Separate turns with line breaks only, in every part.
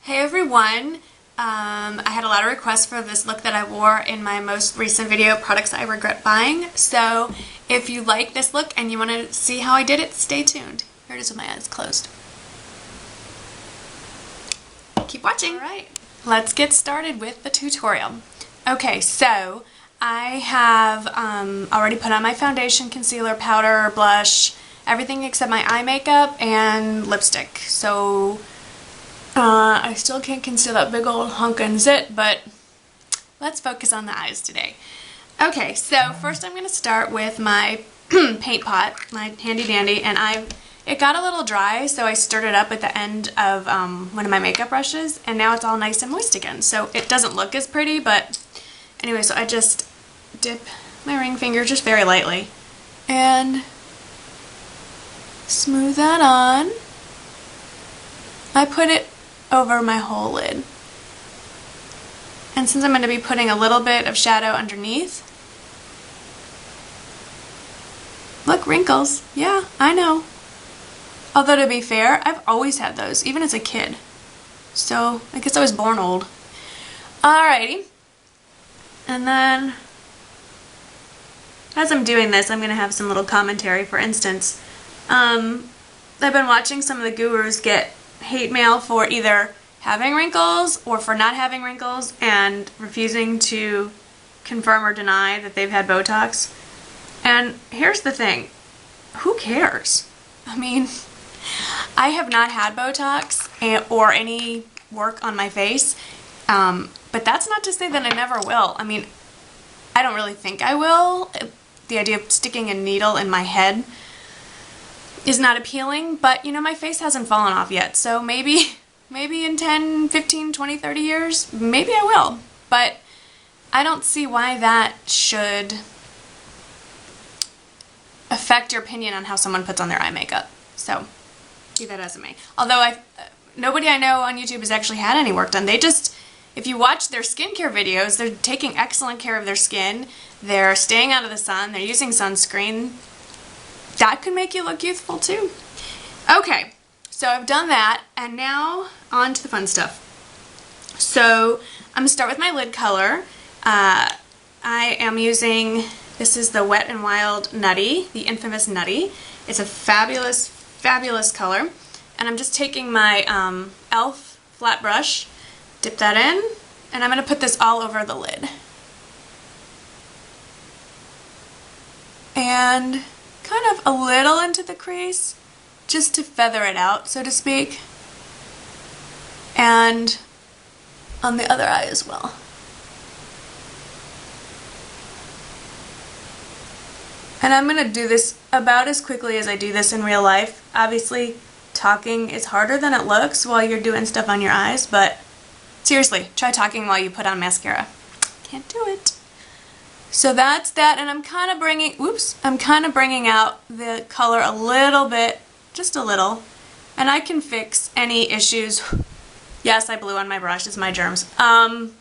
Hey everyone! I had a lot of requests for this look that I wore in my most recent video, Products I Regret Buying. So if you like this look and you want to see how I did it, stay tuned. Here it is with my eyes closed. Keep watching! Alright, let's get started with the tutorial. Okay, so I have already put on my foundation, concealer, powder, blush, everything except my eye makeup and lipstick. So I still can't conceal that big old hunk and zit, but let's focus on the eyes today. Okay, so first I'm going to start with my paint pot, my handy dandy, and it got a little dry, so I stirred it up at the end of one of my makeup brushes, and now it's all nice and moist again. So it doesn't look as pretty, but anyway, so I just dip my ring finger just very lightly and smooth that on. I put it over my whole lid. And since I'm going to be putting a little bit of shadow underneath, look, wrinkles. Yeah, I know. Although to be fair, I've always had those, even as a kid. So I guess I was born old. Alrighty. And then, as I'm doing this, I'm going to have some little commentary. For instance, I've been watching some of the gurus get hate mail for either having wrinkles or for not having wrinkles and refusing to confirm or deny that they've had Botox. And here's the thing, who cares? I mean, I have not had Botox or any work on my face, but that's not to say that I never will. I mean, I don't really think I will. The idea of sticking a needle in my head is not appealing, but you know, my face hasn't fallen off yet, so maybe in 10, 15, 20, 30 years, maybe I will. But I don't see why that should affect your opinion on how someone puts on their eye makeup. So, be that as it may. Although nobody I know on YouTube has actually had any work done. They just, if you watch their skincare videos, they're taking excellent care of their skin, they're staying out of the sun, they're using sunscreen. That could make you look youthful too. Okay, so I've done that, and now on to the fun stuff. So I'm going to start with my lid color. I am using, this is the Wet n Wild Nutty, the infamous Nutty. It's a fabulous, fabulous color. And I'm just taking my e.l.f. flat brush, dip that in, and I'm going to put this all over the lid. And kind of a little into the crease, just to feather it out, so to speak. And on the other eye as well. And I'm going to do this about as quickly as I do this in real life. Obviously, talking is harder than it looks while you're doing stuff on your eyes, but seriously, try talking while you put on mascara. Can't do it. So that's that, and I'm kind of bringing out the color a little bit, just a little, and I can fix any issues. Yes, I blew on my brush, it's my germs. I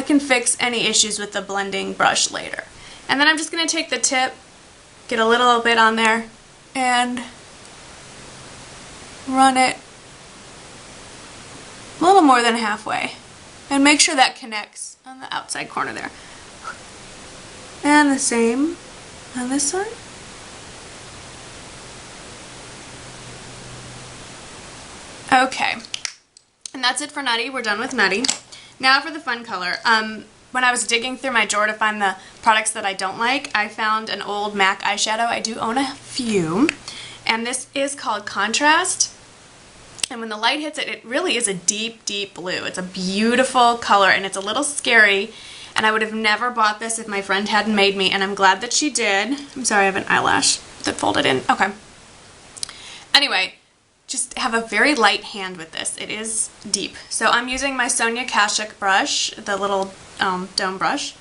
can fix any issues with the blending brush later. And then I'm just going to take the tip, get a little bit on there, and run it a little more than halfway. And make sure that connects on the outside corner there. And the same on this side. Okay, and that's it for Nutty. We're done with Nutty. Now for the fun color. When I was digging through my drawer to find the products that I don't like, I found an old MAC eyeshadow. I do own a few, and this is called Contrast. And when the light hits it, it really is a deep, deep blue. It's a beautiful color, and it's a little scary. And I would have never bought this if my friend hadn't made me, and I'm glad that she did. I'm sorry, I have an eyelash that folded in. Okay. Anyway, just have a very light hand with this. It is deep. So I'm using my Sonia Kashuk brush, the little dome brush.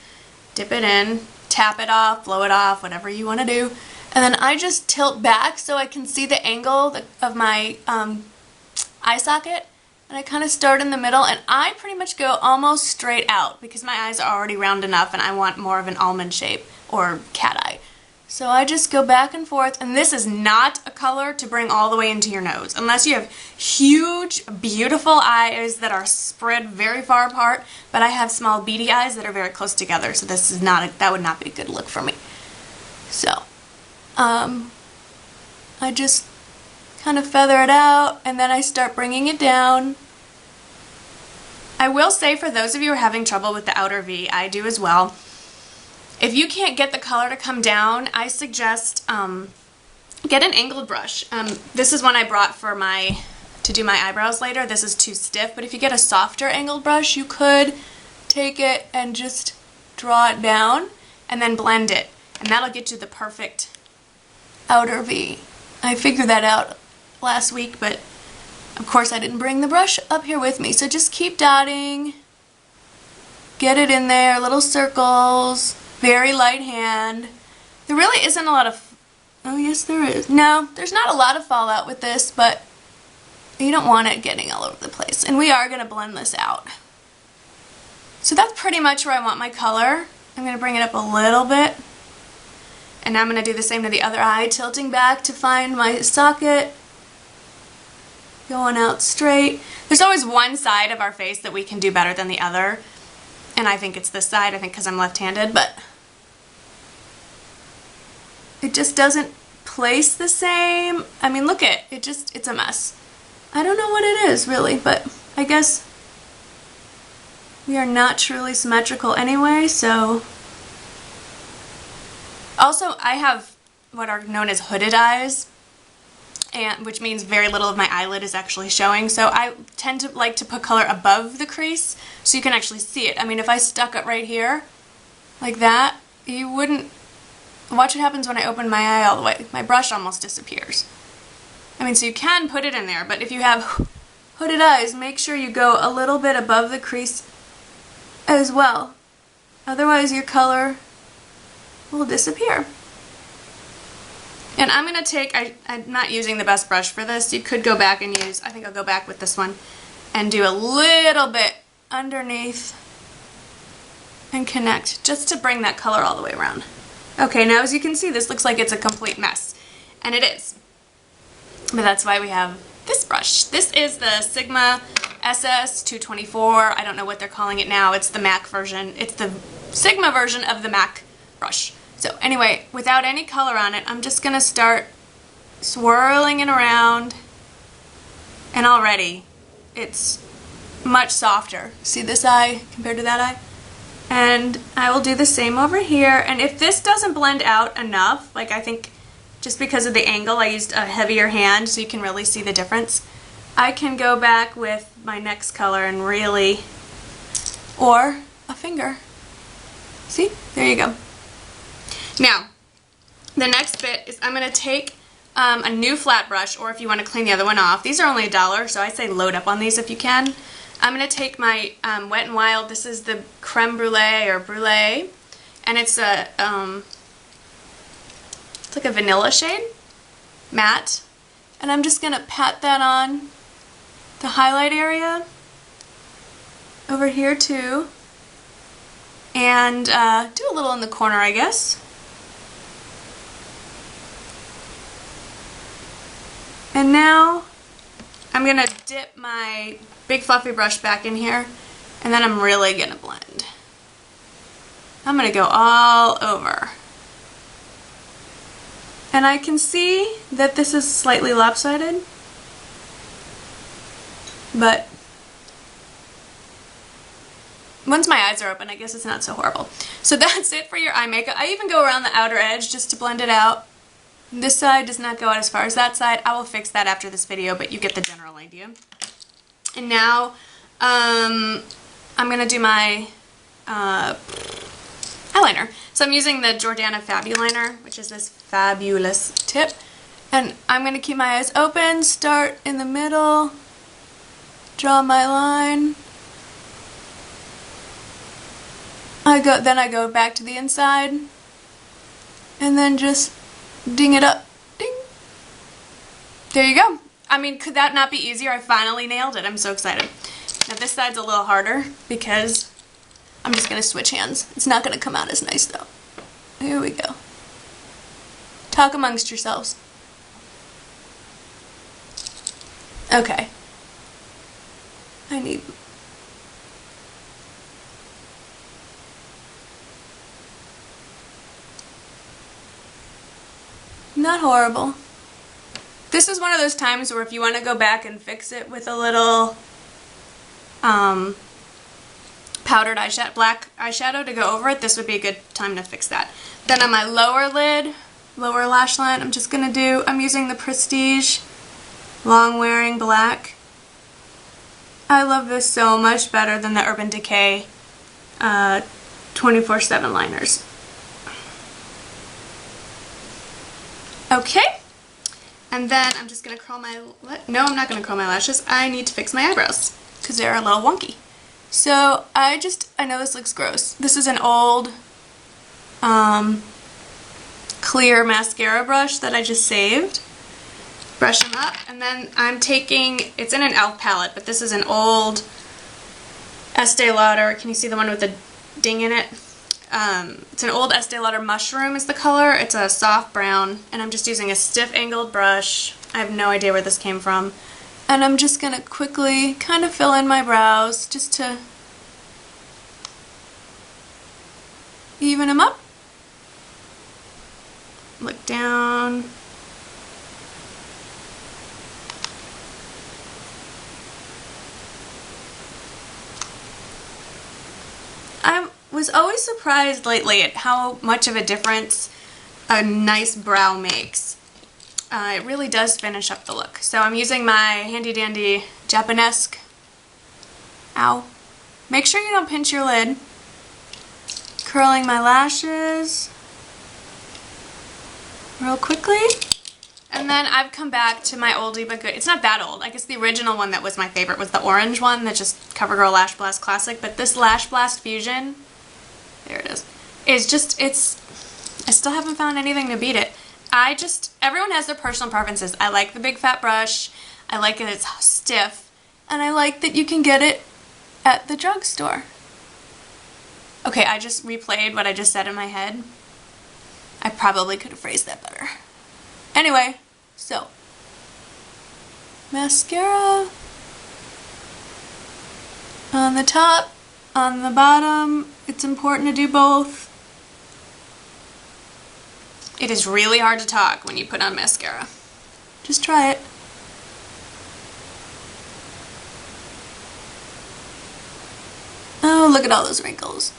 Dip it in, tap it off, blow it off, whatever you want to do. And then I just tilt back so I can see the angle of my eye socket. And I kind of start in the middle, and I pretty much go almost straight out because my eyes are already round enough and I want more of an almond shape or cat eye. So I just go back and forth, and this is not a color to bring all the way into your nose, unless you have huge, beautiful eyes that are spread very far apart, but I have small, beady eyes that are very close together, so this is not, that would not be a good look for me. So, I just kind of feather it out, and then I start bringing it down. I will say, for those of you who are having trouble with the outer V, I do as well. If you can't get the color to come down, I suggest get an angled brush. This is one I brought for to do my eyebrows later. This is too stiff, but if you get a softer angled brush, you could take it and just draw it down and then blend it, and that'll get you the perfect outer V. I figured that out last week, but of course I didn't bring the brush up here with me, so just keep dotting, get it in there, little circles, very light hand. There really isn't a lot of, oh yes there is, no, there's not a lot of fallout with this, but you don't want it getting all over the place, and we are going to blend this out. So that's pretty much where I want my color. I'm going to bring it up a little bit, and now I'm going to do the same to the other eye, tilting back to find my socket, going out straight. There's always one side of our face that we can do better than the other, and I think it's this side, I think because I'm left-handed, but it just doesn't place the same. I mean, look at it, it's a mess. I don't know what it is really, but I guess we are not truly symmetrical anyway, so. Also, I have what are known as hooded eyes, and which means very little of my eyelid is actually showing, so I tend to like to put color above the crease so you can actually see it. I mean, if I stuck it right here like that, you wouldn't. Watch what happens when I open my eye all the way. My brush almost disappears. I mean, so you can put it in there, but if you have hooded eyes, make sure you go a little bit above the crease as well. Otherwise your color will disappear. And I'm going to take, I'm not using the best brush for this. You could go back and use, I think I'll go back with this one and do a little bit underneath and connect just to bring that color all the way around. Okay, now as you can see, this looks like it's a complete mess. And it is. But that's why we have this brush. This is the Sigma SS224. I don't know what they're calling it now. It's the MAC version. It's the Sigma version of the MAC brush. So anyway, without any color on it, I'm just going to start swirling it around. And already, it's much softer. See this eye compared to that eye? And I will do the same over here. And if this doesn't blend out enough, like I think just because of the angle, I used a heavier hand so you can really see the difference, I can go back with my next color and really, or a finger. See? There you go. Now, the next bit is I'm going to take a new flat brush, or if you want to clean the other one off. These are only $1, so I say load up on these if you can. I'm going to take my Wet n Wild, this is the Creme Brulee or Brulee, and it's a, it's like a vanilla shade, matte, and I'm just going to pat that on the highlight area over here too, and do a little in the corner, I guess. And now I'm going to dip my big fluffy brush back in here, and then I'm really going to blend. I'm going to go all over. And I can see that this is slightly lopsided, but once my eyes are open, I guess it's not so horrible. So that's it for your eye makeup. I even go around the outer edge just to blend it out. This side does not go out as far as that side. I will fix that after this video, but you get the general idea. And now I'm going to do my eyeliner. So I'm using the Jordana Fabuliner, which is this fabulous tip. And I'm going to keep my eyes open, start in the middle, draw my line. Then I go back to the inside, and then just ding it up. Ding. There you go. I mean, could that not be easier? I finally nailed it. I'm so excited. Now this side's a little harder because I'm just going to switch hands. It's not going to come out as nice though. Here we go. Talk amongst yourselves. Okay. I need... Not horrible. This is one of those times where if you want to go back and fix it with a little powdered eyeshadow, black eyeshadow to go over it, this would be a good time to fix that. Then on my lower lid, lower lash line, I'm using the Prestige Long Wearing Black. I love this so much better than the Urban Decay 24/7 liners. Okay, and then I'm just going to curl my, no, I'm not going to curl my lashes. I need to fix my eyebrows because they're a little wonky. So I know this looks gross. This is an old clear mascara brush that I just saved. Brush them up, and then I'm taking, it's in an e.l.f. palette, but this is an old Estee Lauder, can you see the one with the ding in it? It's an old Estee Lauder Mushroom is the color. It's a soft brown, and I'm just using a stiff angled brush. I have no idea where this came from. And I'm just going to quickly kind of fill in my brows just to even them up. Look down. I was always surprised lately at how much of a difference a nice brow makes. It really does finish up the look. So I'm using my handy dandy Japanesque. Ow. Make sure you don't pinch your lid. Curling my lashes real quickly. And then I've come back to my oldie but good. It's not that old. I guess the original one that was my favorite was the orange one that just CoverGirl Lash Blast Classic. But this Lashblast Fusion, there it is just, I still haven't found anything to beat it. Everyone has their personal preferences. I like the big fat brush. I like that it's stiff. And I like that you can get it at the drugstore. Okay, I just replayed what I just said in my head. I probably could have phrased that better. Anyway, so, mascara on the top, on the bottom. It's important to do both. It is really hard to talk when you put on mascara. Just try it. Oh, look at all those wrinkles.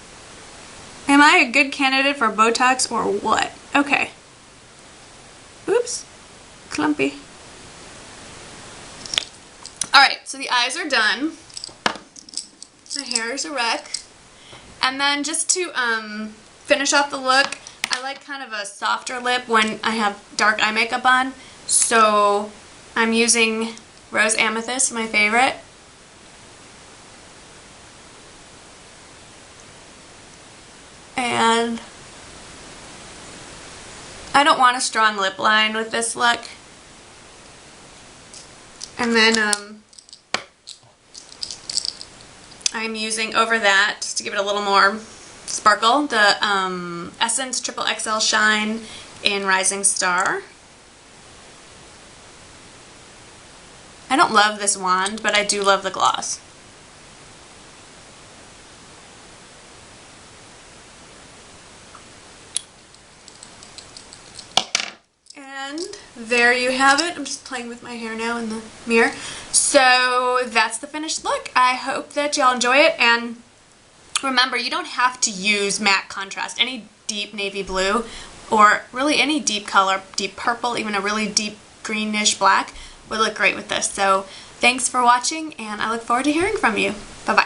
Am I a good candidate for Botox or what? Okay. Oops. Clumpy. Alright, so the eyes are done. My hair is a wreck. And then just to finish off the look, I like kind of a softer lip when I have dark eye makeup on. So I'm using Rose Amethyst, my favorite. And I don't want a strong lip line with this look. And then I'm using over that, just to give it a little more sparkle, the Essence XXL Shine in Rising Star. I don't love this wand, but I do love the gloss. And there you have it. I'm just playing with my hair now in the mirror. So that's the finished look. I hope that y'all enjoy it, and remember, you don't have to use matte contrast. Any deep navy blue or really any deep color, deep purple, even a really deep greenish black would look great with this. So thanks for watching, and I look forward to hearing from you. Bye-bye.